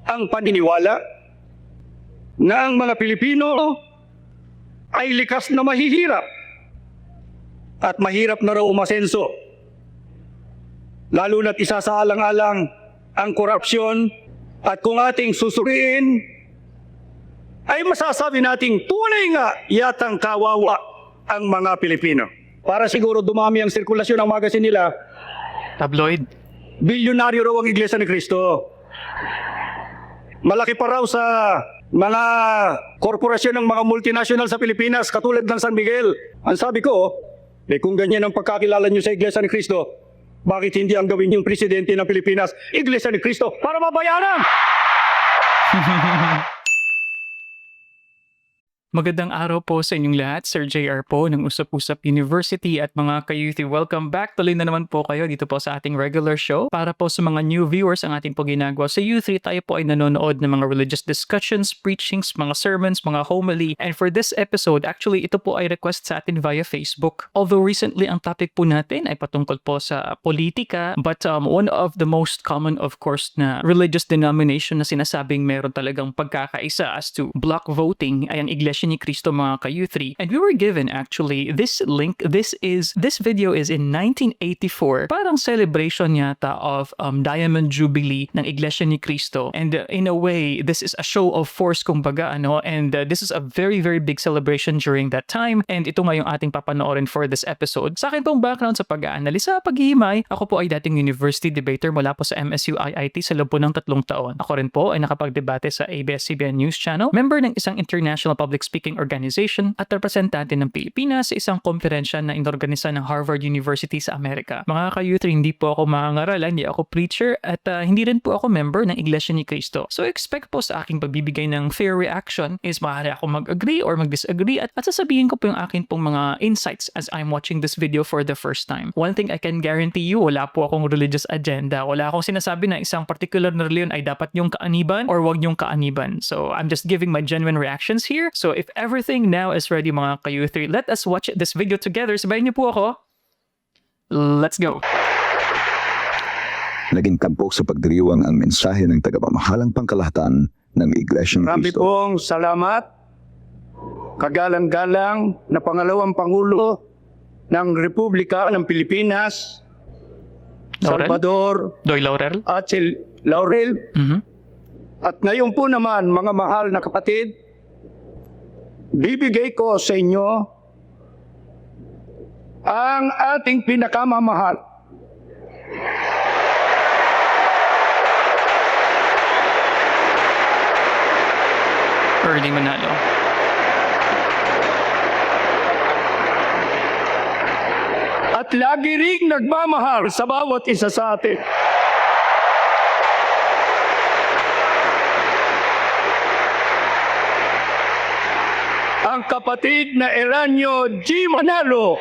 ang paniniwala na ang mga Pilipino ay likas na mahihirap at mahirap na raw umasenso. Lalo na't isa sa alang-alang ang korupsyon, at kung ating susuriin ay masasabi nating tunay nga yatang kawawa ang mga Pilipino. Para siguro dumami ang sirkulasyon ng magazine nila, Tabloid. bilyonaryo raw ang Iglesia ni Cristo. Malaki pa raw sa mga korporasyon ng mga multinational sa Pilipinas katulad ng San Miguel. Ang sabi ko, kung ganyan ang pagkakilala nyo sa Iglesia ni Cristo, bakit hindi ang gawin yung presidente ng Pilipinas, Iglesia ni Cristo, para mabayaran? Magandang araw po sa inyong lahat. Sir JR po ng Usap-Usap University at mga ka-youthi. Welcome back. Tuloy na naman po kayo dito po sa ating regular show. Para po sa mga new viewers, ang ating po ginagawa sa Youth 3, tayo po ay nanonood ng mga religious discussions, preachings, mga sermons, mga homily. And for this episode, actually ito po ay request sa atin via Facebook. Although recently ang topic po natin ay patungkol po sa politika, but one of the most common of course na religious denomination na sinasabing meron talagang pagkakaisa as to block voting ay ang Iglesia ni Cristo, mga ka-youth. And we were given actually this link. This video is in 1984. Parang celebration yata of Diamond Jubilee ng Iglesia ni Cristo. And in a way, this is a show of force kumbaga, ano? And this is a very, very big celebration during that time. And ito nga yung ating papanoorin for this episode. Sa akin pong background sa pag-aanalisa, paghihimay, ako po ay dating university debater mula po sa MSU IIT sa loob po ng 3 taon. Ako rin po ay nakapagdebate sa ABS-CBN News Channel, member ng isang international public speaking organization at representante ng Pilipinas sa isang komperensya na inorganisa ng Harvard University sa Amerika. Mga ka-youth, hindi po ako mangangaral, hindi ako preacher, at hindi rin po ako member ng Iglesia ni Cristo. So expect po sa aking pagbibigay ng fair reaction is maaari ako mag-agree or mag-disagree at sasabihin ko po yung akin pong mga insights as I'm watching this video for the first time. One thing I can guarantee you, wala po akong religious agenda. Wala akong sinasabi na isang particular na reliyon ay dapat yung kaaniban or wag yung kaaniban. So I'm just giving my genuine reactions here. So if everything now is ready, mga ka-youth, let us watch this video together. Sabayin niyo po ako. Let's go. Naging tampok sa pagdiriwang ang mensahe ng tagapamahalang pangkalahatan ng Iglesia ni Marami Cristo. pong salamat, kagalang-galang na pangalawang Pangulo ng Republika ng Pilipinas, Laurel? Salvador Doy Laurel? at si Laurel. At ngayon po naman, mga mahal na kapatid, bibigay ko sa inyo ang ating pinakamamahal. Early Manalo. At lagi ring nagmamahal sa bawat isa sa atin. Ang kapatid na Eranio G. Manalo.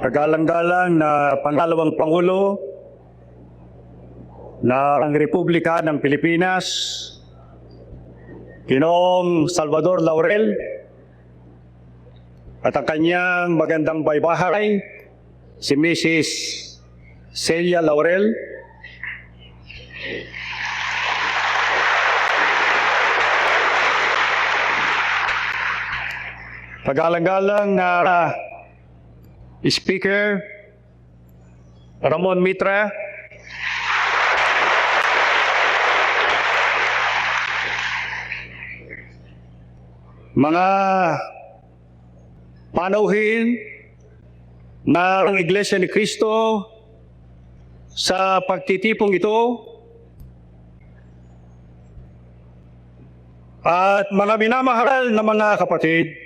Kagalang-galang na pangalawang Pangulo ng Republika ng Pilipinas, Ginoong Salvador Laurel, at ang kanyang magandang baybahay, si Mrs. Celia Laurel. Kagalang-galang na Speaker Ramon Mitra, mga panauhin ng Iglesia ni Cristo sa pagtitipong ito, at mga minamahal na mga kapatid,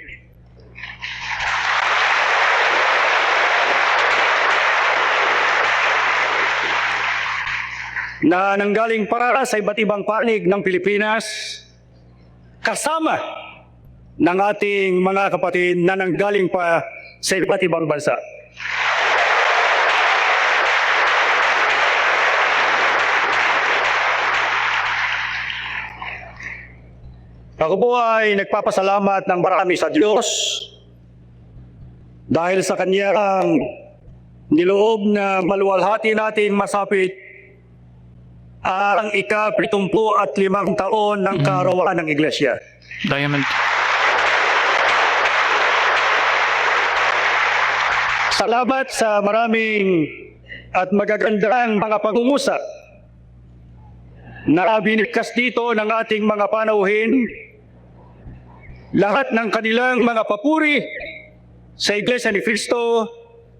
na nanggaling para sa iba't ibang panig ng Pilipinas, kasama ng ating mga kapatid na nanggaling pa sa iba't ibang bansa. Ako po ay nagpapasalamat ng marami sa Diyos dahil sa Kanyang niloob na maluwalhati natin masapit ang ika-75 taon ng kaarawan ng Iglesia. Diamond. Salamat sa maraming at magagandang mga pag-uusap na binigkas dito ng ating mga panauhin. Lahat ng kanilang mga papuri sa Iglesia ni Cristo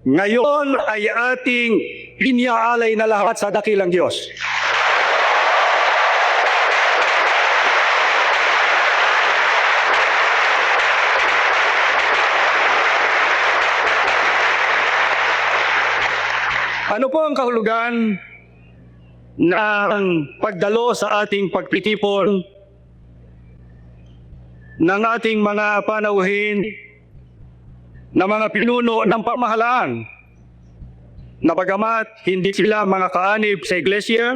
ngayon ay ating iniaalay na lahat sa dakilang Diyos. Ano po ang kahulugan ng pagdalo sa ating pagtitipon ng ating mga panauhin na mga pinuno ng pamahalaan na bagamat hindi sila mga kaanib sa iglesia,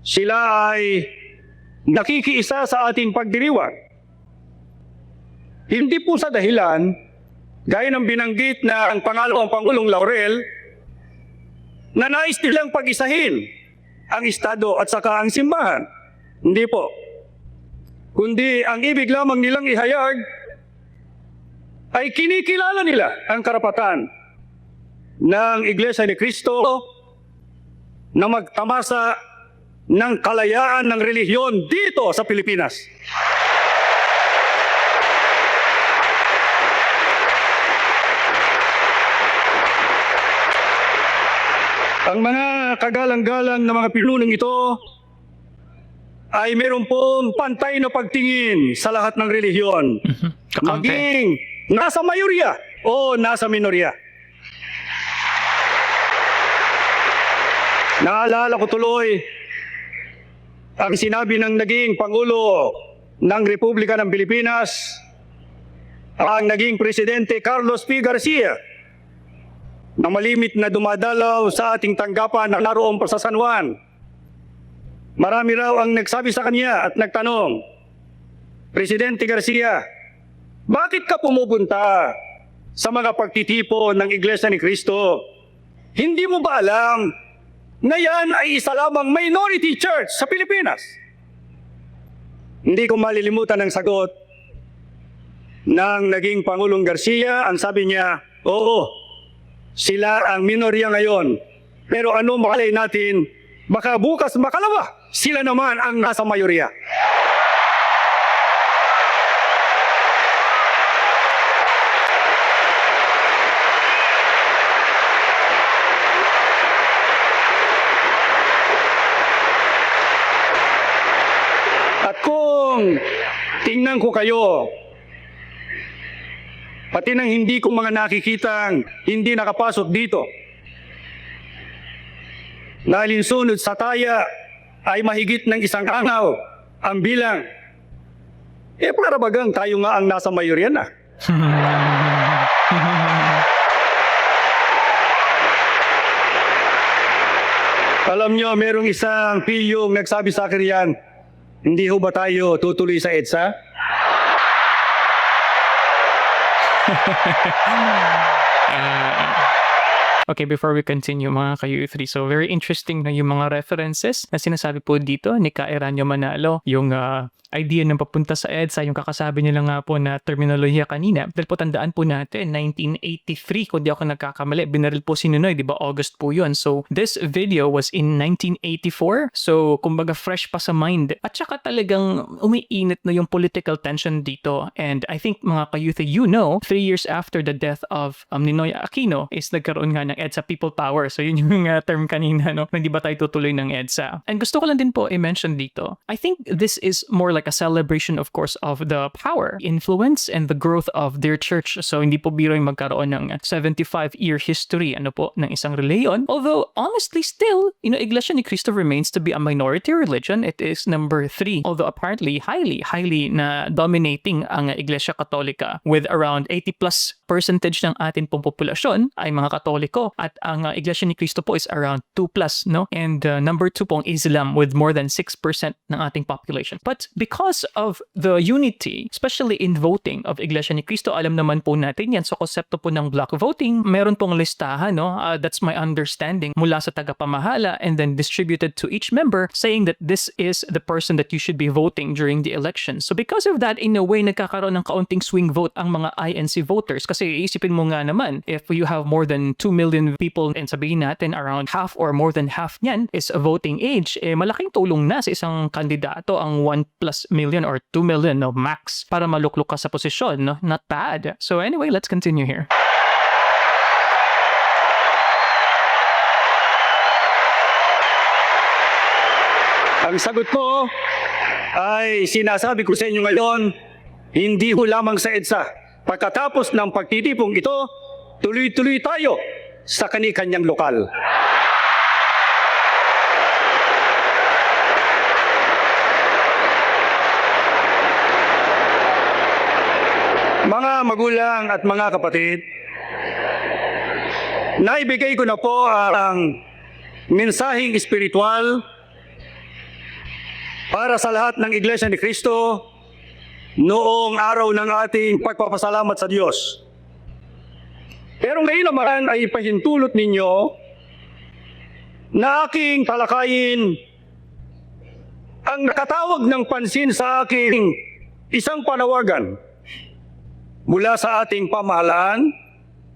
sila ay nakikiisa sa ating pagdiriwang. Hindi po sa dahilan, gaya ng binanggit na ang pangalawang Pangulong Laurel, na nais nilang pag-isahin ang Estado at saka ang simbahan. Hindi po. Kundi ang ibig lamang nilang ihayag ay kinikilala nila ang karapatan ng Iglesia ni Cristo na magtamasa ng kalayaan ng relihiyon dito sa Pilipinas. Ang mga kagalang-galang na mga pinunong ito ay meron pong pantay na pagtingin sa lahat ng relihiyon. Kakampi. Maging nasa mayorya o nasa minorya. Naalala ko tuloy ang sinabi ng naging Pangulo ng Republika ng Pilipinas, ang naging Presidente Carlos P. Garcia, na malimit na dumadalaw sa ating tanggapan na naroon pa sa San Juan. Marami raw ang nagsabi sa kanya at nagtanong, Presidente Garcia, bakit ka pumupunta sa mga pagtitipon ng Iglesia ni Cristo? Hindi mo ba alam na yan ay isa lamang minority church sa Pilipinas? Hindi ko malilimutan ang sagot ng naging Pangulong Garcia. Ang sabi niya, oo, sila ang minorya ngayon. Pero ano makalay natin, baka bukas makalawa, sila naman ang nasa mayorya. At kung tingnan ko kayo, pati nang hindi ko mga nakikitang hindi nakapasok dito, na alinsunod sa taya ay mahigit ng isang araw ang bilang, para bagang tayo nga ang nasa mayorya na. Alam nyo, merong isang piyong nagsabi sa akin yan, hindi ho ba tayo tutuloy sa EDSA? Okay, before we continue mga ka-U3, so very interesting na yung mga references na sinasabi po dito ni Ka Eranio Manalo, yung idea ng papunta sa EDSA, yung kakasabi nila nga po na terminolohiya kanina. Dahil po tandaan po natin, 1983, kung di ako nagkakamali, binaril po si Ninoy, di ba August po yun. So this video was in 1984, so kumbaga fresh pa sa mind. At saka talagang umiinit na yung political tension dito. And I think mga ka-youth, 3 years after the death of Ninoy Aquino is nagkaroon nga ng EDSA, people power. So yun yung term kanina, no? Hindi ba tayo tutuloy ng EDSA? And gusto ko lang din po i-mention dito, I think this is more like a celebration, of course, of the power, influence, and the growth of their church. So hindi po biro yung magkaroon ng 75-year history, ng isang reliyon. Although, honestly, still, Iglesia ni Cristo remains to be a minority religion. It is number 3. Although apparently, highly na dominating ang Iglesia Katolika with around 80+ percentage ng ating pong populasyon ay mga Katoliko, at ang Iglesia ni Cristo po is around 2+, no? And number 2 pong Islam with more than 6% ng ating population. But because of the unity, especially in voting of Iglesia ni Cristo, alam naman po natin yan sa konsepto po ng block voting, meron pong listahan, no? That's my understanding, mula sa tagapamahala and then distributed to each member, saying that this is the person that you should be voting during the election. So because of that, in a way, nagkakaroon ng kaunting swing vote ang mga INC voters. Kasi isipin mo nga naman, if you have more than 2 million people and sabihin natin around half or more than half niyan is a voting age, malaking tulong na sa isang kandidato ang 1+ million or 2 million, no, max, para maluklok ka sa posisyon, no? Not bad. So anyway, let's continue here. Ang sagot ko ay sinasabi ko sa inyo ngayon, hindi ho lamang sa EDSA. Pagkatapos ng pagtitipong ito, tuloy-tuloy tayo sa kani-kanyang lokal. Mga magulang at mga kapatid, naibigay ko na po ang mensaheng espiritual para sa lahat ng Iglesia ni Cristo noong araw ng ating pagpapasalamat sa Diyos. Pero ngayon naman ay ipahintulot ninyo na aking talakayin ang nakatawag ng pansin sa aking isang panawagan mula sa ating pamahalaan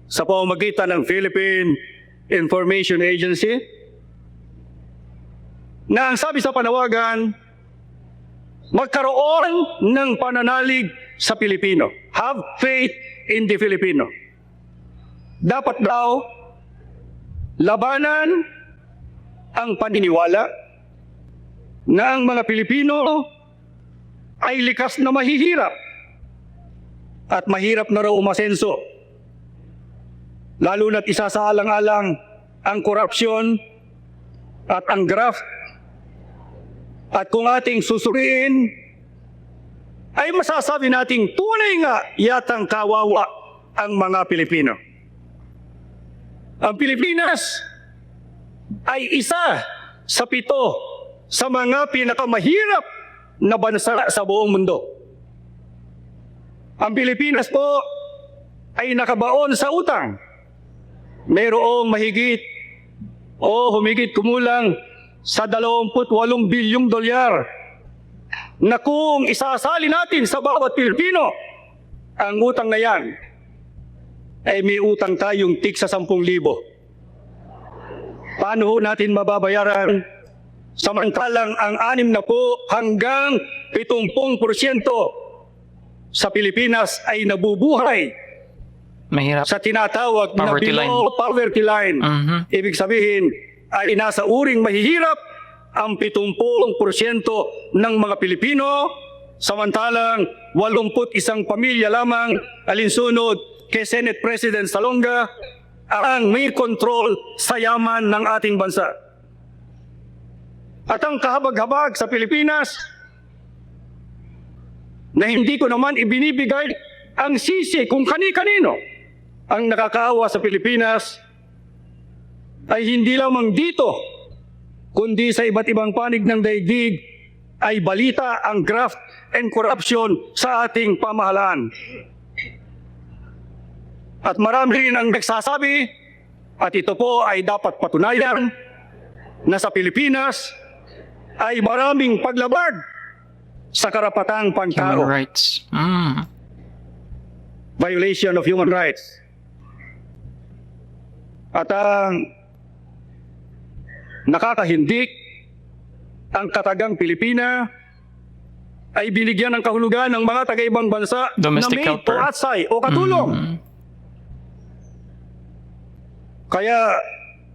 sa pamamagitan ng Philippine Information Agency, na ang sabi sa panawagan, magkaroon ng pananalig sa Pilipino. Have faith in the Filipino. Dapat daw labanan ang paniniwala na ang mga Pilipino ay likas na mahihirap at mahirap na raw umasenso. Lalo na't isasaalang-alang ang korupsyon at ang graft. At kung ating susuriin, ay masasabi nating tunay nga yatang kawawa ang mga Pilipino. Ang Pilipinas ay isa sa 7 sa mga pinakamahirap na bansa sa buong mundo. Ang Pilipinas po ay nakabaon sa utang. Mayroong humigit kumulang sa 28 bilyong dolyar na kung isasali natin sa bawat Pilipino, ang utang na yan ay may utang tayong tig sa 10,000. Paano ho natin mababayaran? Samantalang ang 60 hanggang 70% sa Pilipinas ay nabubuhay Mahirap. sa tinatawag na Poverty below poverty line. Ibig sabihin, ay nasa uring mahihirap ang 70% ng mga Pilipino, samantalang 81 pamilya lamang alinsunod kay Senate President Salonga ang may kontrol sa yaman ng ating bansa. At ang kahabag-habag sa Pilipinas na hindi ko naman ibinibigay ang sisi kung kani-kanino ang nakakaawa sa Pilipinas ay hindi lamang dito, kundi sa iba't ibang panig ng daigdig ay balita ang graft and corruption sa ating pamahalaan. At marami rin ang nagsasabi, at ito po ay dapat patunayan, na sa Pilipinas ay maraming paglabag sa karapatang pantao. Human rights. Violation of human rights. At ang nakakahindik, ang katagang Pilipina ay binigyan ng kahulugan ng mga taga-ibang bansa Domestic na may helper. tuatsay o katulong. Kaya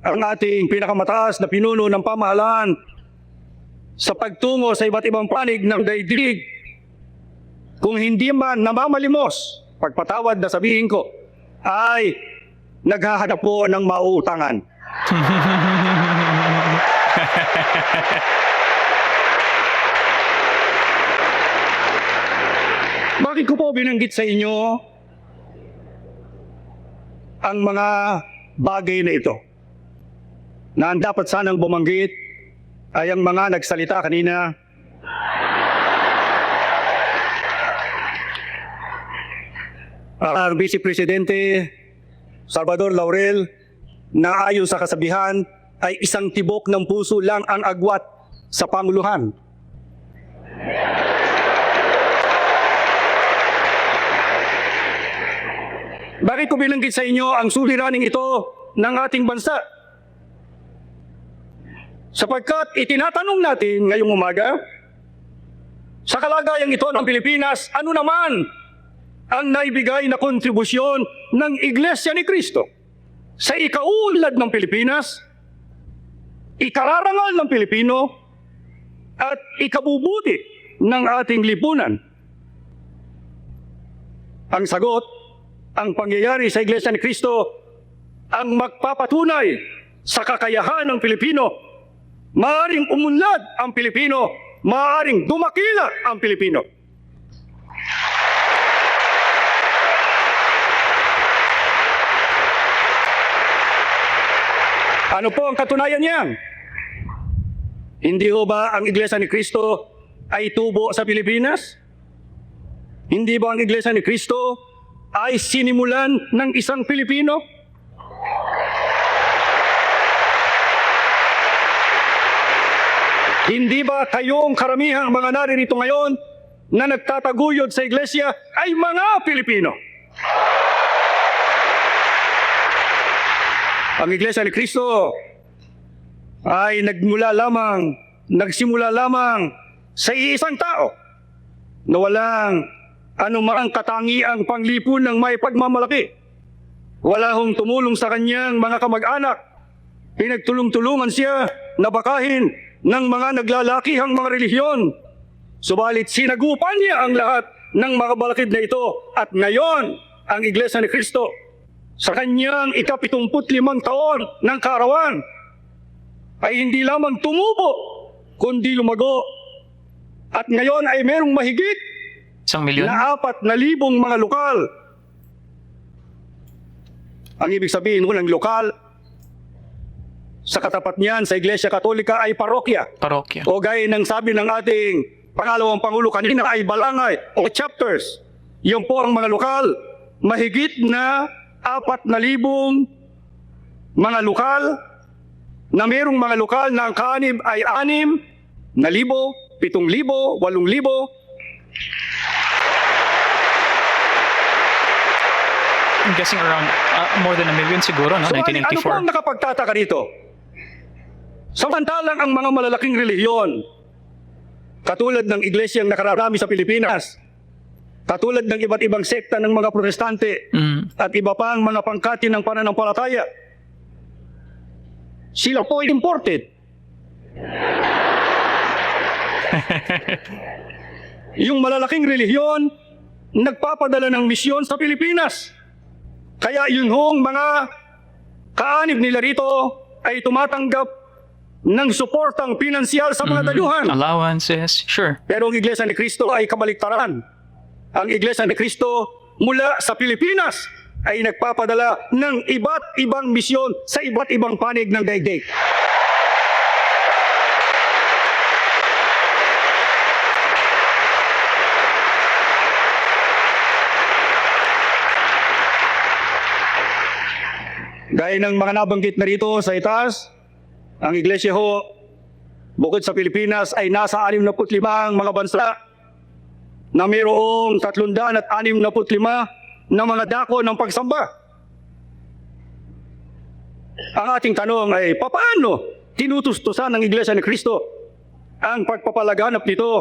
ang ating pinakamataas na pinuno ng pamahalaan sa pagtungo sa iba't ibang panig ng daigdig, kung hindi man namamalimos, pagpatawad na sabihin ko, ay naghahanap po ng mauutangan. Bakit ko po binanggit sa inyo ang mga bagay na ito? Na ang dapat sanang bumanggit ay ang mga nagsalita kanina. Ang Vice Presidente Salvador Laurel, na ayon sa kasabihan ay isang tibok ng puso lang ang agwat sa Panguluhan. Bakit ko binanggit sa inyo ang suliraning ito ng ating bansa? Sapagkat itinatanong natin ngayong umaga, sa kalagayang ito ng Pilipinas, ano naman ang naibigay na kontribusyon ng Iglesia ni Cristo sa ikaunlad ng Pilipinas, ikararangal ng Pilipino, at ikabubuti ng ating lipunan? Ang sagot, ang pangyayari sa Iglesia ni Cristo ang magpapatunay sa kakayahan ng Pilipino. Maaring umunlad ang Pilipino, maaring dumakila ang Pilipino. Ano po ang katunayan niyan? Hindi ho ba ang Iglesia ni Cristo ay tubo sa Pilipinas? Hindi ba ang Iglesia ni Cristo ay sinimulan ng isang Pilipino? Hindi ba kayong karamihang mga naririto ngayon na nagtataguyod sa Iglesia ay mga Pilipino? Ang Iglesia ni Cristo ay nagsimula lamang sa iisang tao na walang anumang katangiang panglipon ng may pagmamalaki. Wala hong tumulong sa kanyang mga kamag-anak. Pinagtulong-tulungan siya na bakahin ng mga naglalakihang mga relihiyon. Subalit sinagupan niya ang lahat ng mga balakid na ito. At ngayon, ang Iglesia ni Cristo, sa kanyang ika-75 taon ng kaarawan, ay hindi lamang tumubo, kundi lumago. At ngayon ay merong mahigit 1,000,000? na 4,000 mga lokal. Ang ibig sabihin ng lokal, sa katapat niyan sa Iglesia Katolika ay parokya. Parokya. O gaya ng sabi ng ating pangalawang Pangulo kanina ay balangay o chapters. Yan po ang mga lokal. Mahigit na 4,000 mga lokal, na mayroong mga lokal na ang kaanib ay 6,000, 7,000, 8,000. I'm guessing around more than 1,000,000 siguro, no? So, ano po ang 1994. nakapagtataka dito? Samantalang ang mga malalaking relihiyon, katulad ng iglesyang nakararami sa Pilipinas, katulad ng iba't ibang sekta ng mga protestante, at iba pang mga pangkati ng pananampalataya, sila po ay imported. Yung malalaking relihiyon, nagpapadala ng misyon sa Pilipinas. Kaya yun hong mga kaanib nila rito ay tumatanggap ng suportang pinansyal sa mga dayuhan. Allowances, sure. Pero ang Iglesia ni Cristo ay kabaliktaran. Ang Iglesia ni Cristo mula sa Pilipinas ay nagpapadala ng iba't ibang misyon sa iba't ibang panig ng daigdig. Gaya ng mga nabanggit na rito sa itaas, ang Iglesia ho, bukod sa Pilipinas, ay nasa 65 mga bansa na mayroong 365 na mga dako ng pagsamba. Ang ating tanong ay, paano tinutustusan ng Iglesia ni Cristo ang pagpapalaganap nito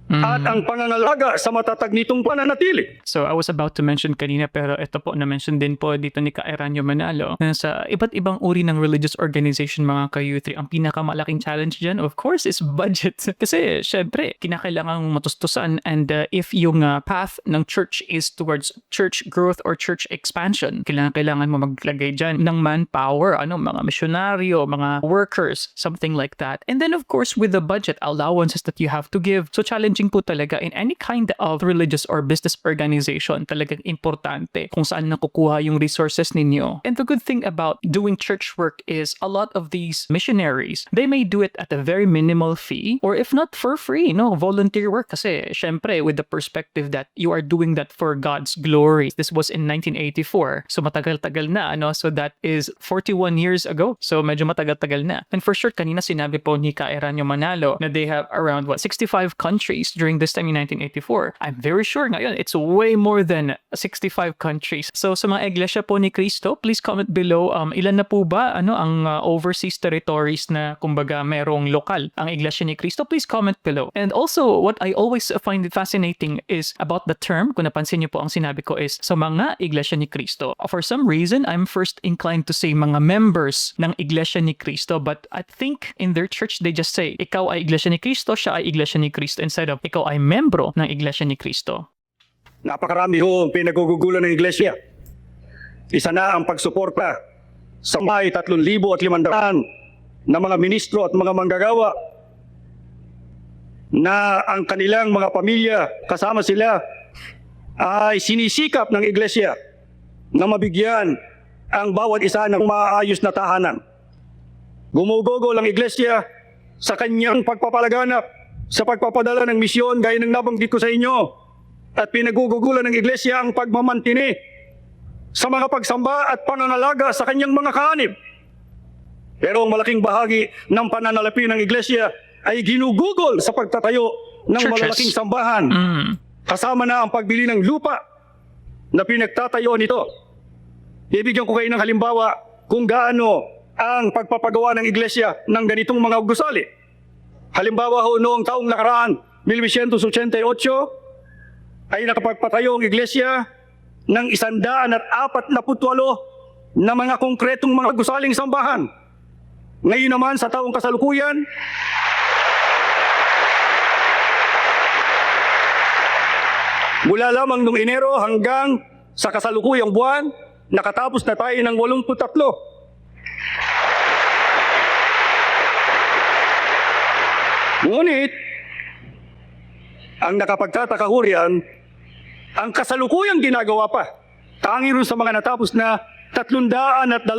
at ang pangangalaga sa matatag nitong pananatili. So I was about to mention kanina pero ito po na-mention din po dito ni Kaeranio Manalo na sa iba't ibang uri ng religious organization mga ka-youth, ang pinakamalaking challenge dyan of course is budget. Kasi syempre kinakailangan matustusan and if yung path ng church is towards church growth or church expansion, kailangan mo maglagay dyan ng manpower, mga misyonaryo, mga workers, something like that. And then of course with the budget allowances that you have to give. So challenging po talaga in any kind of religious or business organization. Talagang importante kung saan nakukuha yung resources ninyo. And the good thing about doing church work is a lot of these missionaries, they may do it at a very minimal fee or if not for free, volunteer work. Kasi syempre with the perspective that you are doing that for God's glory. This was in 1984. So matagal-tagal na, So that is 41 years ago. So medyo matagal-tagal na. And for sure, kanina sinabi po ni Kaeranio Manalo na they have around 65 countries during this time in 1984. I'm very sure ngayon it's way more than 65 countries. So sa mga iglesia po ni Cristo, please comment below ilan na po ba ang overseas territories na kumbaga merong lokal ang iglesia ni Cristo. Please comment below. And also what I always find fascinating is about the term, kung napansin niyo po ang sinabi ko is sa mga iglesia ni Cristo. For some reason, I'm first inclined to say mga members ng iglesia ni Cristo, but I think in their church they just say ikaw ay iglesia ni Cristo, siya ay iglesia ni Cristo instead of ikaw ay membro ng iglesia ni Cristo. Napakarami ho ang pinagugugulan ng iglesia. Isa na ang pagsuporta sa may 3,500 na mga ministro at mga manggagawa na ang kanilang mga pamilya kasama sila ay sinisikap ng iglesia na mabigyan ang bawat isa ng maayos na tahanan. Gumugugol ang iglesia sa kanyang pagpapalaganap sa pagpapadala ng misyon gaya ng nabanggit ko sa inyo at pinagugugulan ng iglesia ang pagmamantini sa mga pagsamba at pananalaga sa kanyang mga kaanib. Pero ang malaking bahagi ng pananalapi ng iglesia ay ginugugol sa pagtatayo ng Churches. malalaking sambahan. Kasama na ang pagbili ng lupa na pinagtatayo nito. Ibigyan ko kayo ng halimbawa kung gaano ang pagpapagawa ng iglesia ng ganitong mga gusali. Halimbawa ho, noong taong nakaraan, 1988, ay nakapagpatayo ang iglesia ng 148 na mga konkretong mga gusaling sambahan. Ngayon naman sa taong kasalukuyan, mula lamang noong Enero hanggang sa kasalukuyang buwan, nakatapos na tayo ng 83. Ngunit, ang nakapagtataka ho riyan, ang kasalukuyang ginagawa pa, tangi rin sa mga natapos na 323.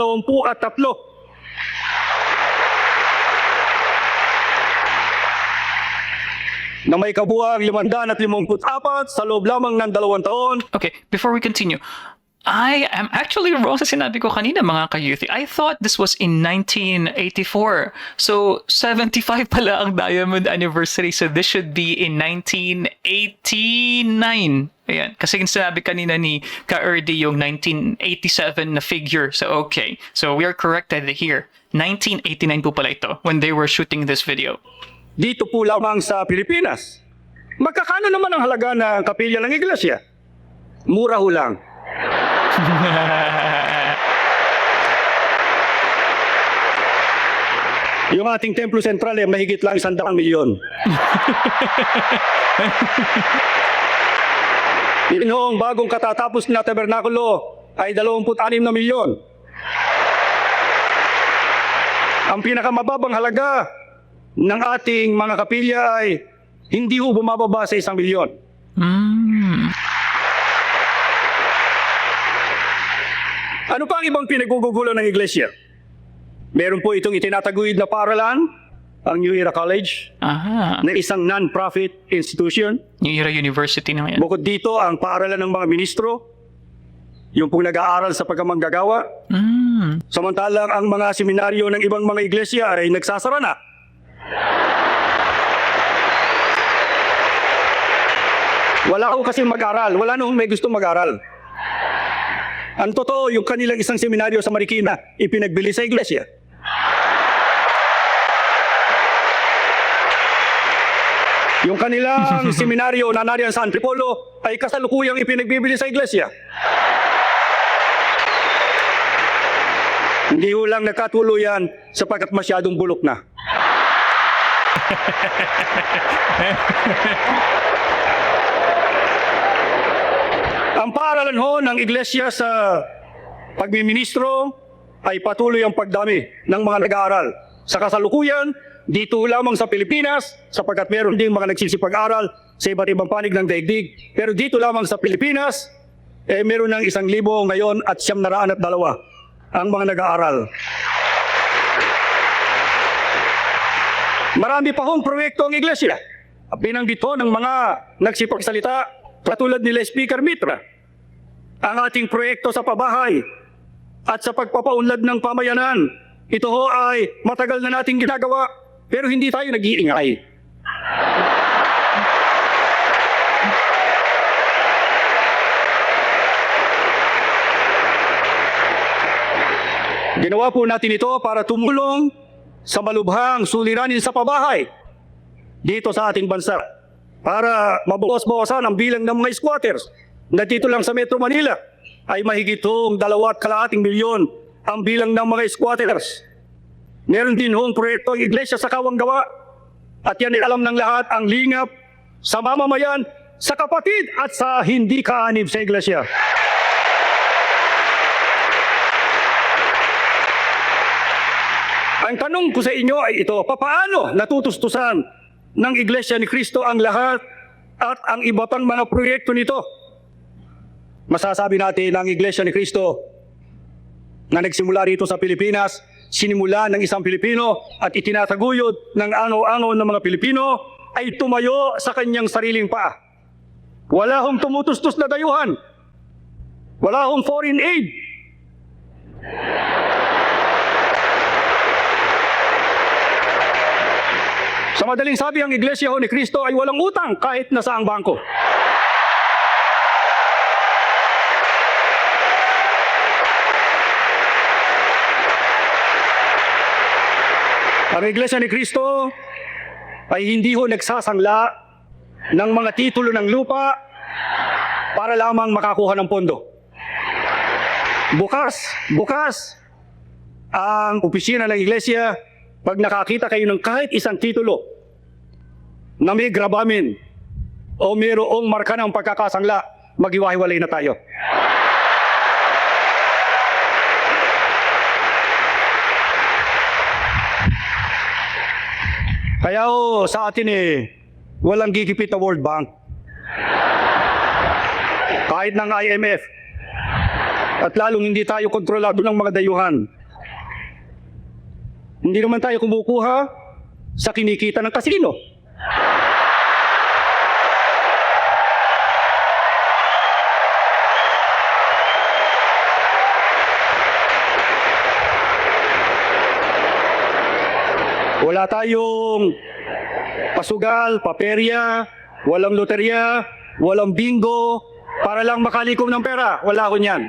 Na may kabuang 554 sa loob lamang ng 2 taon. Okay, before we continue, I am actually wrong sa sinabi ko kanina mga ka-youth. I thought this was in 1984. So, 75 pala ang Diamond Anniversary. So, this should be in 1989. Ayan. Kasi sinabi kanina ni Ka-Erdi yung 1987 na figure. So, okay. So, we are corrected here. 1989 po pala ito when they were shooting this video. Dito po lamang sa Pilipinas. Magkakano naman ang halaga ng kapilya ng iglesia? Mura ho lang. Yung ating templo sentral ay mahigit lang 100 milyon. Yung bagong katatapos na tabernakulo ay 26 na milyon. Ang pinakamababang halaga ng ating mga kapilya ay hindi ho bumababa sa 1 milyon. Ano pa ang ibang pinagugugulan ng iglesia? Meron po itong itinataguyod na paaralan, ang New Era College, na isang non-profit institution. New Era University naman yan. Bukod dito, ang paaralan ng mga ministro, yung pong nag-aaral sa pagkamanggagawa. Samantalang ang mga seminaryo ng ibang mga iglesia ay nagsasara na. Wala ko kasi mag-aral. Wala nung may gustong mag-aral. Ang totoo, yung kanilang isang seminaryo sa Marikina, ipinagbili sa iglesia. Yung kanilang seminaryo na nariyan sa Antipolo ay kasalukuyang ipinagbibili sa iglesia. Hindi ho lang nakatuloy yan sapagkat masyadong bulok na. Ang paaralan ho ng iglesia sa pagmiministro ay patuloy ang pagdami ng mga nag-aaral. Sa kasalukuyan, dito lamang sa Pilipinas, sapagkat meron ding mga nagsisipag-aral sa iba't ibang panig ng daigdig. Pero dito lamang sa Pilipinas, meron ng 1,000 ngayon at 902 ang mga nag-aaral. Marami pa hong proyekto ang iglesia. Binanggit ho ng mga nagsipagsalita, katulad nila Speaker Mitra. Ang ating proyekto sa pabahay at sa pagpapaunlad ng pamayanan, ito ho ay matagal na nating ginagawa, pero hindi tayo nag-iingay. Ginawa po natin ito para tumulong sa malubhang suliranin sa pabahay dito sa ating bansa, para mabawas-bawasan ang bilang ng mga squatters na dito lang sa Metro Manila ay mahigitong 2.2 milyon ang bilang ng mga squatters. Meron din hong proyekto ang iglesia sa Kawanggawa at yan ay alam ng lahat ang lingap sa mamamayan, sa kapatid at sa hindi kaanib sa iglesia. Ang tanong ko sa inyo ay ito, papaano natutustusan ng Iglesia ni Cristo ang lahat at ang iba pang mga proyekto nito? Masasabi natin na ang Iglesia ni Cristo na nagsimula rito sa Pilipinas, sinimula ng isang Pilipino at itinataguyod ng angaw-angaw ng mga Pilipino, ay tumayo sa kanyang sariling paa. Wala hong tumutustos na dayuhan. Wala hong foreign aid. Sa madaling sabi, ang Iglesia ho ni Cristo ay walang utang kahit na saang bangko. Ang Iglesia ni Cristo ay hindi ho nagsasangla ng mga titulo ng lupa para lamang makakuha ng pondo. Bukas ang opisina ng Iglesia pag nakakita kayo ng kahit isang titulo na may gravamen o mayroong marka ng pagkakasangla, maghiwa-hiwalay na tayo. Kaya sa atin walang gigipit na World Bank. Kahit ng IMF. At lalong hindi tayo kontrolado ng mga dayuhan. Hindi naman tayo kumukuha sa kinikita ng kasino. Wala tayong pasugal, paperya, walang loterya, walang bingo, para lang makalikom ng pera. Wala ko niyan.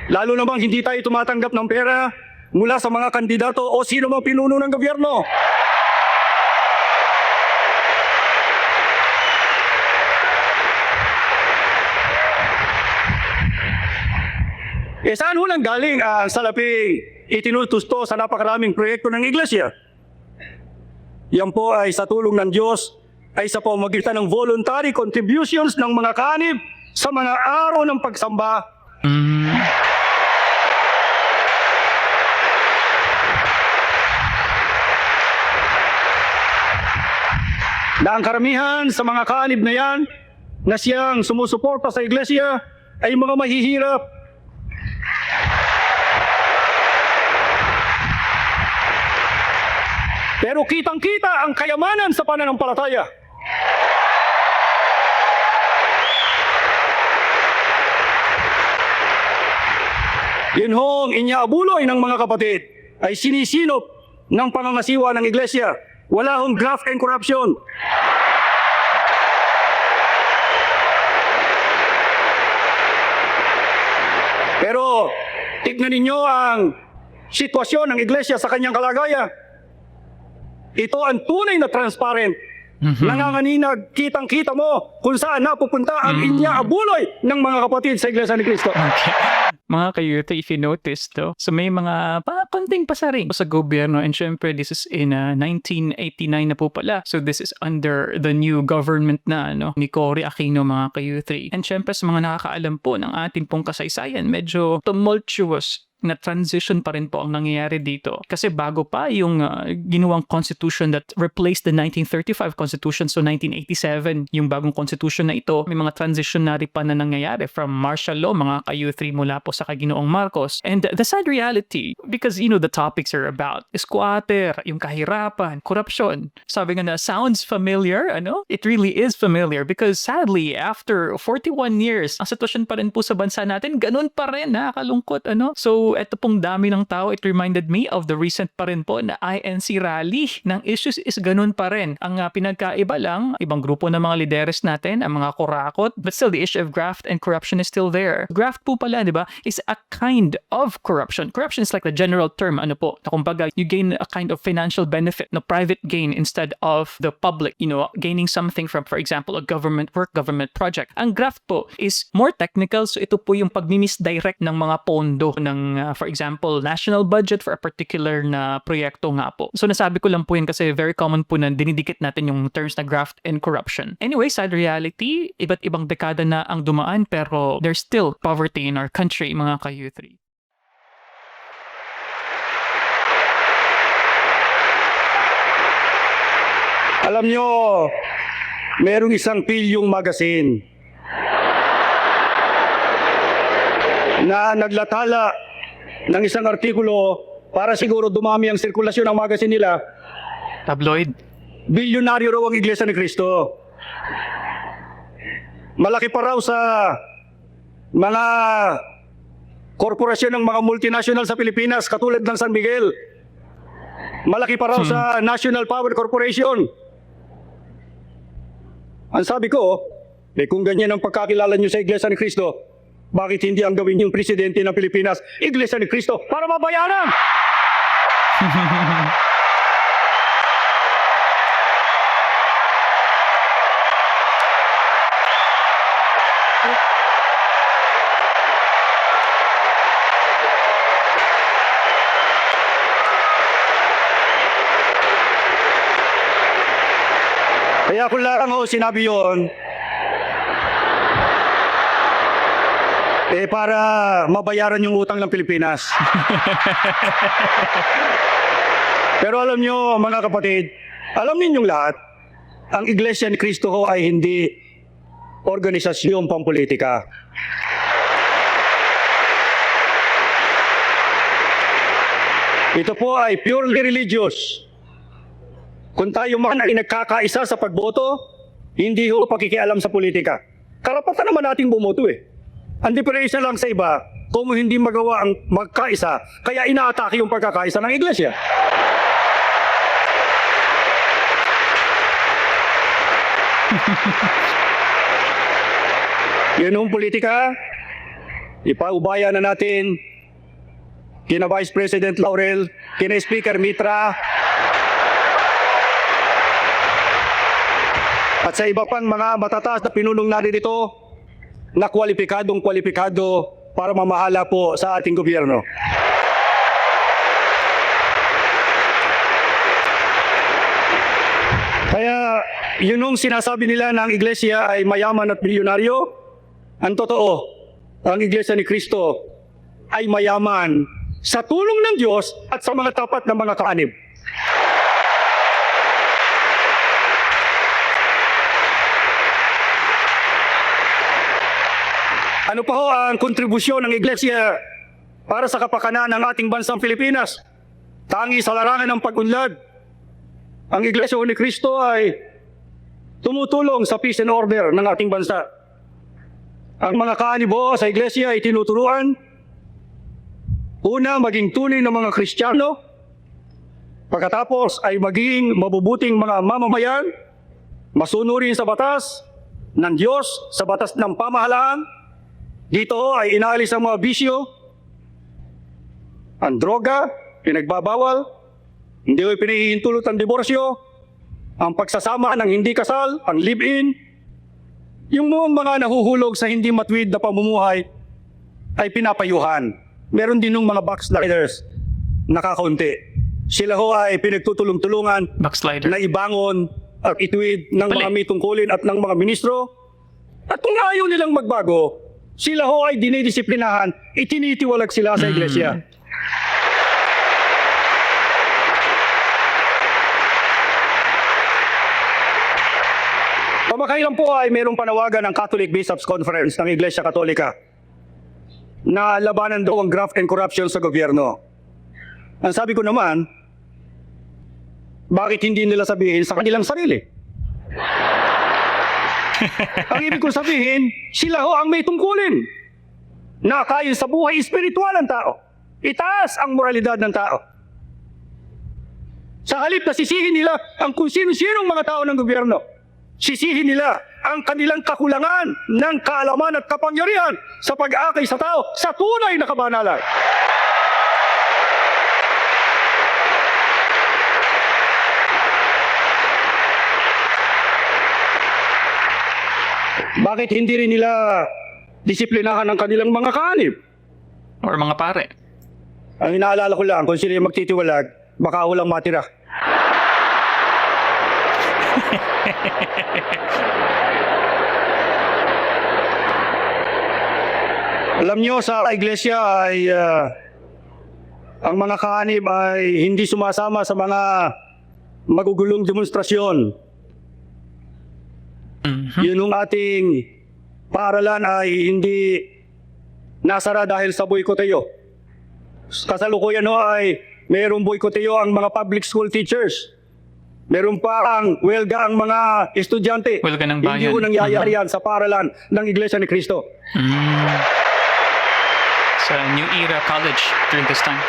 Lalo namang hindi tayo tumatanggap ng pera mula sa mga kandidato o sino mang pinuno ng gobyerno. Saan ho nang galing ang salapi itinutusto sa napakaraming proyekto ng iglesia? Yan po ay sa tulong ng Diyos, ay sa pamamagitan ng voluntary contributions ng mga kaanib sa mga araw ng pagsamba. Na ang karamihan sa mga kaanib na yan na siyang sumusuporta sa iglesia ay mga mahihirap. Pero kitang-kita ang kayamanan sa pananampalataya. Yun hong inyaabuloy ng mga kapatid ay sinisinop ng pangangasiwa ng iglesia. Wala hong graft and corruption. Pero tignan ninyo ang sitwasyon ng iglesia sa kanyang kalagayan. Ito ang tunay na transparent Nanganganinag, kitang-kita mo kung saan napupunta ang inyaabuloy ng mga kapatid sa Iglesia ni Cristo. Okay. Mga kayuto, if you notice to, so may mga konting pasaring sa gobyerno, and syempre this is in 1989 na po pala. So this is under the new government na ni Cory Aquino, mga kayuto. And syempre sa mga nakakaalam po ng ating pong kasaysayan, medyo tumultuous na transition pa rin po ang nangyayari dito. Kasi bago pa yung ginawang constitution that replaced the 1935 constitution, so 1987, yung bagong constitution na ito, may mga transitionary pa na nangyayari from martial law, mga ka-U3 mula po sa Kaginoong Marcos. And the sad reality, because the topics are about squatter, yung kahirapan, korupsyon. Sabi nga na, sounds familiar, It really is familiar because sadly, after 41 years, ang sitwasyon pa rin po sa bansa natin, ganun pa rin, nakakalungkot, So, eto pong dami ng tao, it reminded me of the recent pa rin po na INC rally ng issues is ganun pa rin. Ang pinagkaiba lang, ibang grupo ng mga lideres natin, ang mga kurakot, but still the issue of graft and corruption is still there. Graft po pala, di ba, is a kind of corruption. Corruption is like the general term, na kumbaga, you gain a kind of financial benefit, private gain instead of the public, gaining something from, for example, a government work, government project. Ang graft po is more technical, so ito po yung pagmimisdirect ng mga pondo ng for example, national budget for a particular na proyekto nga po. So nasabi ko lang po yun kasi very common po na dinidikit natin yung terms na graft and corruption. Anyway, sad reality, iba't ibang dekada na ang dumaan pero there's still poverty in our country, mga ka-U3. Alam nyo, merong isang pilyong magazine na naglatala ng isang artikulo para siguro dumami ang sirkulasyon ng magazine nila. Tabloid? Bilyonaryo raw ang Iglesia ni Cristo. Malaki pa raw sa mga korporasyon ng mga multinational sa Pilipinas katulad ng San Miguel. Malaki pa raw sa National Power Corporation. Ang sabi ko, kung ganyan ang pagkakilala nyo sa Iglesia ni Cristo, bakit hindi ang gawin yung presidente ng Pilipinas, Iglesia ni Cristo, para mabayaran? Kaya kung lang sinabi yun, para mabayaran yung utang ng Pilipinas. Pero alam nyo, mga kapatid, alam ninyong lahat, ang Iglesia ni Cristo ho ay hindi organisasyon pampolitika. Ito po ay purely religious. Kung tayo man ay nagkakaisa sa pagboto, hindi ho pakikialam sa politika. Karapatan naman nating bumoto Ang diferensya lang sa iba, kung hindi magawa ang magkaisa, kaya inaatake yung pagkakaisa ng Iglesia. Yun ang politika. Ipaubaya na natin kina Vice President Laurel, kina Speaker Mitra, at sa iba pang mga matataas na pinunong natin dito, na kwalipikado para mamahala po sa ating gobyerno. Kaya yun yung sinasabi nila na ang Iglesia ay mayaman at milyonaryo. Ang totoo, ang Iglesia ni Cristo ay mayaman sa tulong ng Diyos at sa mga tapat na mga kaanib. Ano pa ho ang kontribusyon ng Iglesia para sa kapakanan ng ating bansang Pilipinas? Tangi sa larangan ng pag-unlad. Ang Iglesia ni Cristo ay tumutulong sa peace and order ng ating bansa. Ang mga kaanibo sa Iglesia ay tinuturuan, una, maging tunay na mga Kristiyano, pagkatapos ay maging mabubuting mga mamamayan, masunurin sa batas ng Diyos, sa batas ng pamahalaan. Dito ay inaalis ang mga bisyo, ang droga, pinagbabawal, hindi ko pinahihintulot ang diborsyo, ang pagsasama ng hindi kasal, ang live-in, yung mga nahuhulog sa hindi matwid na pamumuhay ay pinapayuhan. Meron din ng mga backsliders, nakakaunti. Sila ho ay pinagtutulong-tulungan Backslider. na ibangon at ituwid ng Mali. mga may tungkulin at ng mga ministro. At kung ayaw nilang magbago, sila ho ay dinidisiplinahan, itinitiwalag sila sa iglesia. Kamakailan po ay mayroong panawagan ng Catholic Bishops' Conference ng Iglesia Katolika na labanan daw ang graft and corruption sa gobyerno. Ang sabi ko naman, bakit hindi nila sabihin sa kanilang sarili? Ang ibig kong sabihin, sila ho ang may tungkulin na kayon sa buhay espiritual ng tao. Itaas ang moralidad ng tao. Sa halip na sisihin nila ang kung sino-sinong mga tao ng gobyerno, sisihin nila ang kanilang kakulangan ng kaalaman at kapangyarihan sa pag-akay sa tao sa tunay na kabanalan. Bakit hindi rin nila disiplinahan ang kanilang mga kaanib? Or mga pare. Ang inaalala ko lang, kung sila yung magtitiwalag, baka walang matira. Alam nyo, sa iglesia ay ang mga kaanib ay hindi sumasama sa mga magugulong demonstrasyon. Yun ang ating paaralan ay hindi nasara dahil sa boykoteyo. Kasalukuyan ho ay mayroong boykoteyo ang mga public school teachers. Meron pa ang welga ang mga estudyante. Welga ng bayan. Hindi ho nangyayari yan sa paaralan ng Iglesia ni Cristo. Sa New Era College during this time.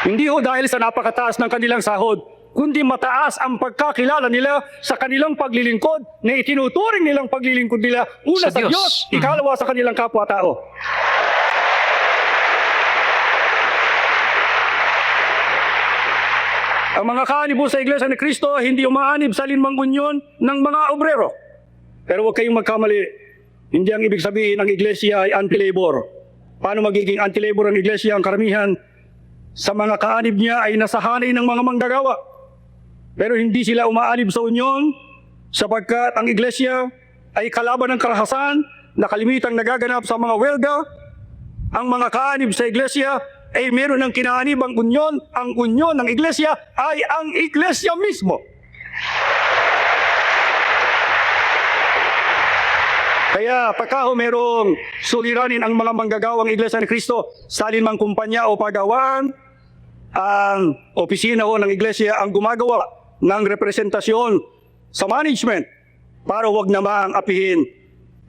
Hindi ho dahil sa napakataas ng kanilang sahod, kundi mataas ang pagkakilala nila sa kanilang paglilingkod na itinuturing nilang paglilingkod nila una Sa sa Diyos. Diyos, ikalawa sa kanilang kapwa-tao. Ang mga kaanibo sa Iglesia ni Cristo hindi umaanib sa linmang unyon ng mga obrero. Pero huwag kayong magkamali. Hindi ang ibig sabihin ang Iglesia ay anti-labor. Paano magiging anti-labor ang Iglesia? Ang karamihan sa mga kaanib niya ay nasahanay ng mga manggagawa. Pero hindi sila umaanib sa unyon sapagkat ang Iglesia ay kalaban ng karahasan na kalimitang nagaganap sa mga welga. Ang mga kaanib sa Iglesia ay meron ng kinaanib ang unyon. Ang unyon ng Iglesia ay ang Iglesia mismo. Kaya pagka merong suliranin ang mga manggagawang Iglesia ni Cristo sa alinmang kumpanya o pagawaan, ang opisina o ng Iglesia ang gumagawa ng representasyon sa management para huwag namang apihin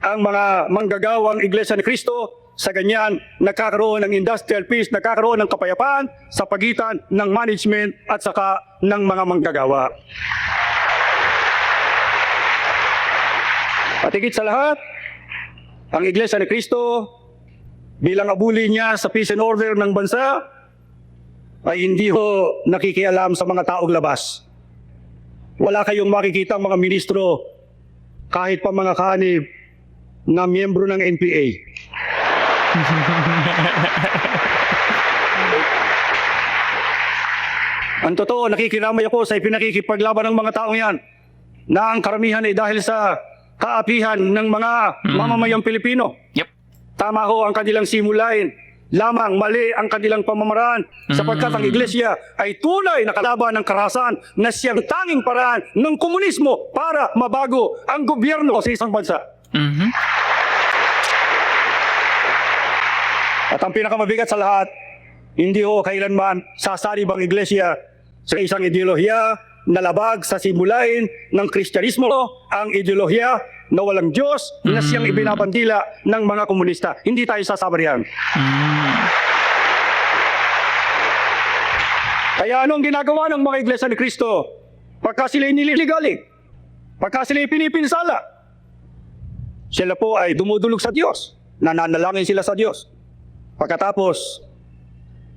ang mga manggagawang Iglesia ni Cristo. Sa ganyan, nagkakaroon ng industrial peace, nagkakaroon ng kapayapaan sa pagitan ng management at saka ng mga manggagawa. At higit sa lahat, ang Iglesia ni Cristo bilang abuli niya sa peace and order ng bansa ay hindi ho nakikialam sa mga taong labas. Wala kayong makikita mga ministro kahit pa mga kanib na miyembro ng NPA. Ang totoo, nakikiramay ako sa ipinakikipaglaban ng mga taong yan na ang karamihan ay dahil sa kaapihan ng mga mamamayang Pilipino. Yep. Tama ho ang kanilang simulain. Lamang mali ang kanilang pamamaraan sapagkat ang Iglesia ay tunay na kalaban ng karahasan na siyang tanging paraan ng komunismo para mabago ang gobyerno sa isang bansa. At ang pinakamabigat sa lahat, hindi ho kailanman sasalib ang Iglesia sa isang ideolohiya na labag sa simulain ng Kristyanismo, ang ideolohiya na walang Diyos na siyang ibinabandila ng mga komunista. Hindi tayo sasama riyan. Kaya anong ginagawa ng mga Iglesia ni Cristo? Pagka sila nililigalig, pagka sila pinipinsala, sila po ay dumudulog sa Diyos. Nananalangin sila sa Diyos. Pagkatapos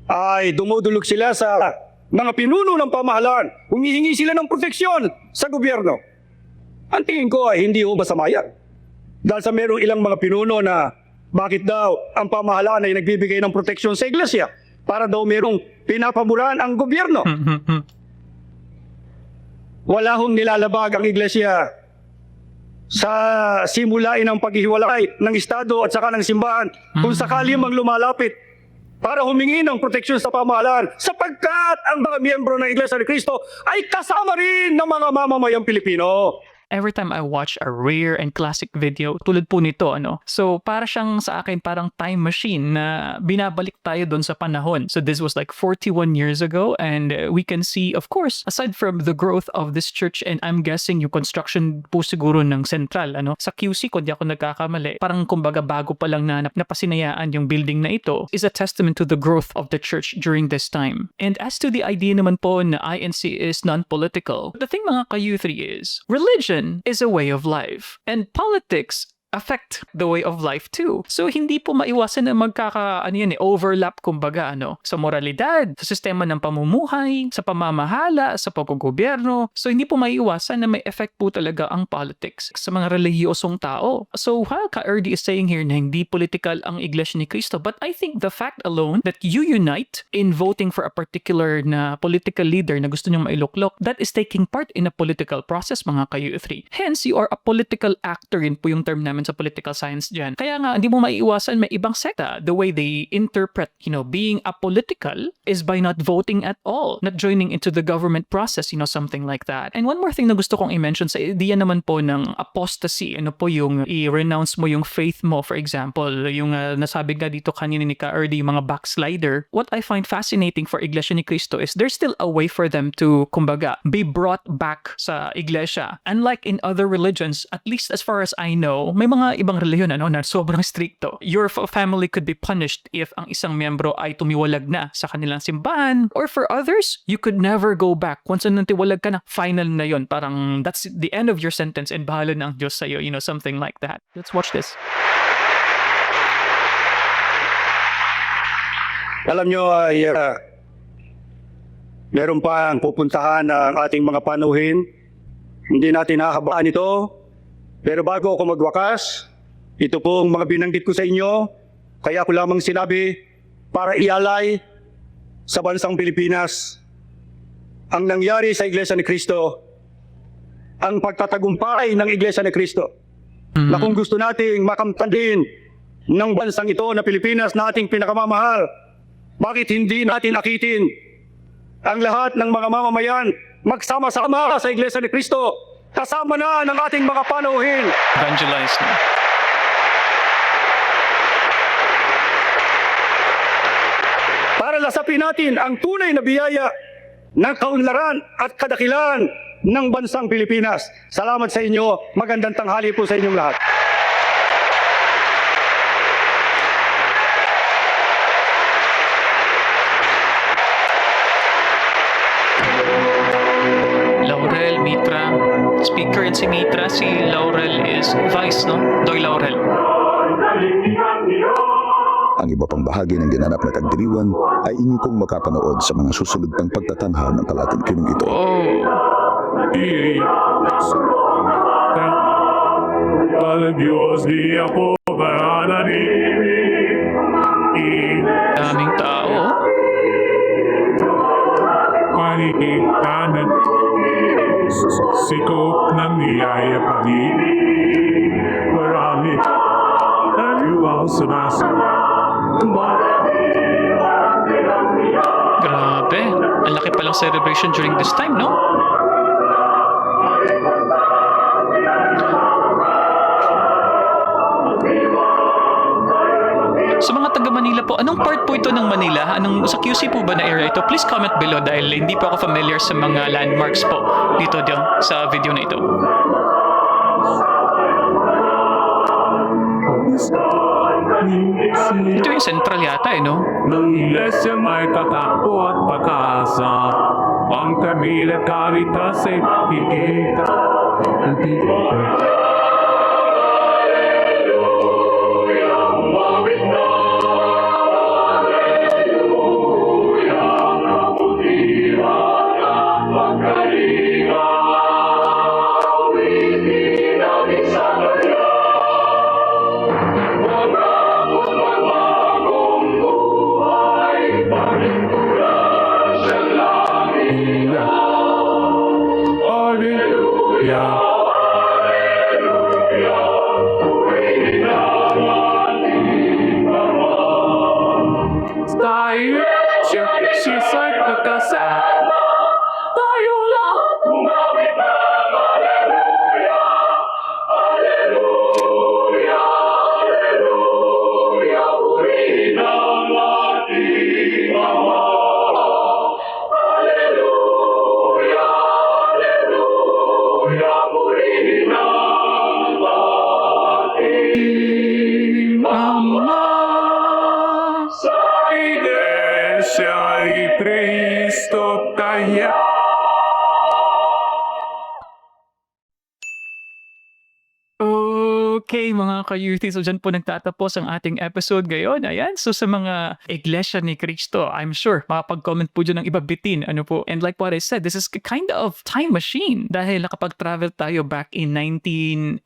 ay dumudulog sila sa mga pinuno ng pamahalaan, humihingi sila ng proteksyon sa gobyerno. Ang tingin ko ay hindi ho masama yan. Dahil sa merong ilang mga pinuno na bakit daw ang pamahalaan ay nagbibigay ng proteksyon sa iglesia para daw merong pinapamulaan ang gobyerno. Wala hong nilalabag ang iglesia sa simulain ng paghihiwalay ng Estado at saka ng simbahan kung sakali mang lumalapit para humingi ng proteksyon sa pamahalaan sapagkat ang mga miyembro ng Iglesia ni Cristo ay kasama rin ng mga mamamayang Pilipino. Every time I watch a rare and classic video, tulad po nito, So, para siyang sa akin parang time machine na binabalik tayo doon sa panahon. So, this was like 41 years ago and we can see, of course, aside from the growth of this church and I'm guessing yung construction po siguro ng Central, Sa QC, kung di ako nagkakamali, parang kumbaga bago pa lang na napasinayaan yung building na ito is a testament to the growth of the church during this time. And as to the idea naman po na INC is non-political, the thing mga ka-U3 is, religion is a way of life. And politics affect the way of life too. So hindi po maiwasan na overlap kumbaga sa moralidad, sa sistema ng pamumuhay, sa pamamahala, sa paggogobyerno. So hindi po maiwasan na may effect po talaga ang politics sa mga relihiyosong tao. So while Ka-Erdy is saying here na hindi political ang Iglesia ni Cristo, but I think the fact alone that you unite in voting for a particular na political leader na gusto nyong mailuklok, that is taking part in a political process mga ka-U3. Hence, you are a political actor, yun po yung term namin sa political science dyan. Kaya nga, hindi mo maiiwasan may ibang sekta. The way they interpret, being apolitical is by not voting at all, not joining into the government process, something like that. And one more thing na gusto kong i-mention sa idea naman po ng apostasy, yung i-renounce mo yung faith mo, for example, yung nasabi nga dito kanina ni Ka-Erdy, yung mga backslider. What I find fascinating for Iglesia ni Cristo is there's still a way for them to, kumbaga, be brought back sa iglesia. Unlike in other religions, at least as far as I know, may mga ibang reliyon na sobrang stricto. Your family could be punished if ang isang miyembro ay tumiwalag na sa kanilang simbahan. Or for others, you could never go back. Once na tiwalag ka na, final na yon. Parang that's the end of your sentence and bahala na ang Diyos sa'yo. Something like that. Let's watch this. Alam nyo, meron pa ang pupuntahan ng ating mga panuhin. Hindi natin hahabaan ito. Pero bago ako magwakas, ito pong mga binanggit ko sa inyo, kaya ko lamang sinabi para ialay sa bansang Pilipinas ang nangyari sa Iglesia ni Cristo, ang pagtatagumpay ng Iglesia ni Cristo, na kung gusto nating makamtan din ng bansang ito na Pilipinas na ating pinakamamahal, bakit hindi natin akitin ang lahat ng mga mamamayan magsama-sama sa Iglesia ni Cristo, kasama na ng ating mga panuhin. Evangelize na. Para lasapin natin ang tunay na biyaya ng kaunlaran at kadakilan ng bansang Pilipinas. Salamat sa inyo. Magandang tanghali po sa inyong lahat. Laurel, Mitra. Speaker si Mitra, si Laurel is Vice, no? Doy Laurel. Ang iba pang bahagi ng ginanap na tagdiriwan ay inyo kong makapanood sa mga susunod pang pagtatanghal ng palatuntunong ito. Daming tao. Kanan sikop ng niyaya pa rin. Marami ang sumasama. Grabe. Ang laki palang celebration during this time, no? Sa mga taga Manila po, anong part po ito ng Manila? Sa QC po ba na area ito? Please comment below dahil hindi po ako familiar sa mga landmarks po dito sa video na ito. Ito yung central yata no? Nang iglesia may tatakbo at pag-asa, ang kamila karitas ay pikita. tayo sisa'y pagkasama. Tayo lang umawit na Alleluia, Alleluia, Alleluia. Purihin ang ating Ama. Alleluia, Alleluia. Purihin ang ating Ama. Sa Iglesia ni Cristo kaya. Okay, mga ka-youthy, so dyan po nagtatapos ang ating episode ngayon. Ayan, so sa mga Iglesia ni Cristo, I'm sure makapag-comment po dyan ng iba bitin. Ano po? And like what I said, this is kind of time machine dahil nakapag-travel tayo back in 1989.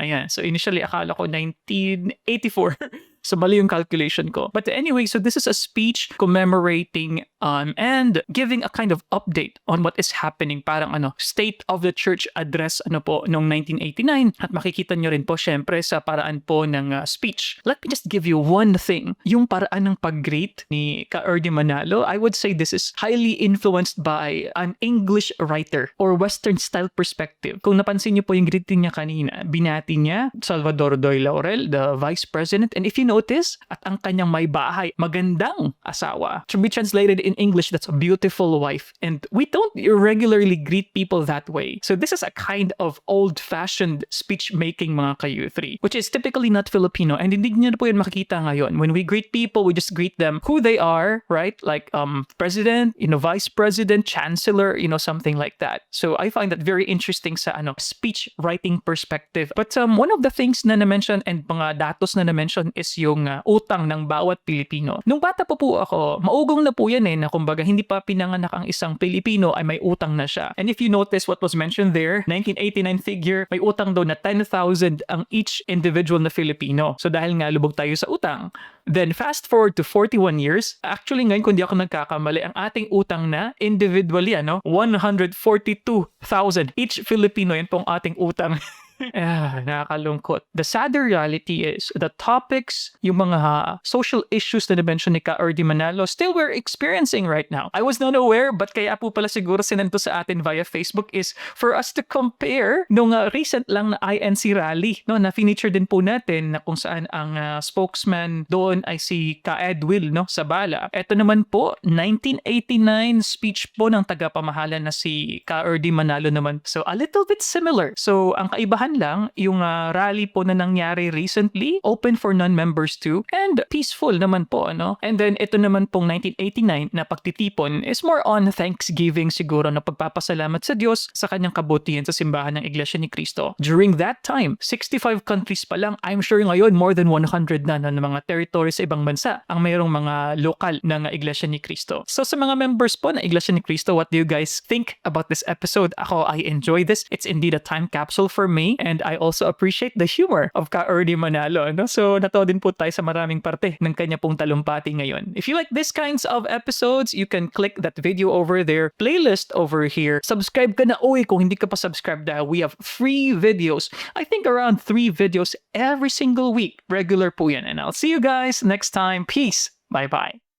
Ayan, so initially akala ko 1984. So mali yung calculation ko. But anyway, so this is a speech commemorating and giving a kind of update on what is happening. Parang State of the Church address po noong 1989. At makikita nyo rin po syempre sa paraan po ng speech. Let me just give you one thing. Yung paraan ng pag-greet ni Ka-Erdy Manalo, I would say this is highly influenced by an English writer or Western style perspective. Kung napansin nyo po yung greeting niya kanina, binati niya Salvador Doy Laurel, the Vice President. And if you notice, at ang kanyang may bahay, magandang asawa. To be translated in English, that's a beautiful wife. And we don't regularly greet people that way. So this is a kind of old-fashioned speech-making, mga ka-U3, which is typically not Filipino. And hindi niyo na po yun makikita ngayon. When we greet people, we just greet them who they are, right? Like president, vice president, chancellor, something like that. So I find that very interesting sa speech writing perspective. But one of the things na na-mention and mga datos na na-mention is yung utang ng bawat Pilipino. Nung bata po ako, maugong na po yan na kumbaga hindi pa pinanganak ang isang Pilipino ay may utang na siya. And if you notice what was mentioned there, 1989 figure, may utang daw na 10,000 ang each individual na Filipino. So dahil nga lubog tayo sa utang, then fast forward to 41 years, actually ngayon kung di ako nagkakamali, ang ating utang na individually 142,000 each Filipino, yan pong ating utang. Nakakalungkot. The sadder reality is the topics, yung mga social issues na na-mention ni Ka-Erdy Manalo, still we're experiencing right now. I was not aware, but kaya po pala siguro sinento sa atin via Facebook is for us to compare nung recent lang na INC rally, na feature din po natin na kung saan ang spokesman doon ay si Ka-Edwil, sa Bala. Ito naman po, 1989 speech po ng tagapamahala na si Ka-Erdy Manalo naman. So a little bit similar. So ang kaibahan lang, yung rally po na nangyari recently, open for non-members too, and peaceful naman po, And then, ito naman pong 1989 na pagtitipon is more on Thanksgiving siguro, na pagpapasalamat sa Diyos sa kanyang kabutihan sa simbahan ng Iglesia ni Cristo. During that time, 65 countries pa lang, I'm sure ngayon more than 100 na ng mga territories sa ibang bansa ang mayroong mga lokal ng Iglesia ni Cristo. So sa mga members po ng Iglesia ni Cristo, what do you guys think about this episode? Ako, I enjoy this. It's indeed a time capsule for me. And I also appreciate the humor of Ka-Erdy Manalo. So, nato din po tayo sa maraming parte ng kanya pong talumpati ngayon. If you like these kinds of episodes, you can click that video over there, playlist over here. Subscribe ka na, kung hindi ka pa subscribe dahil we have free videos. I think around 3 videos every single week. Regular po yan. And I'll see you guys next time. Peace. Bye-bye.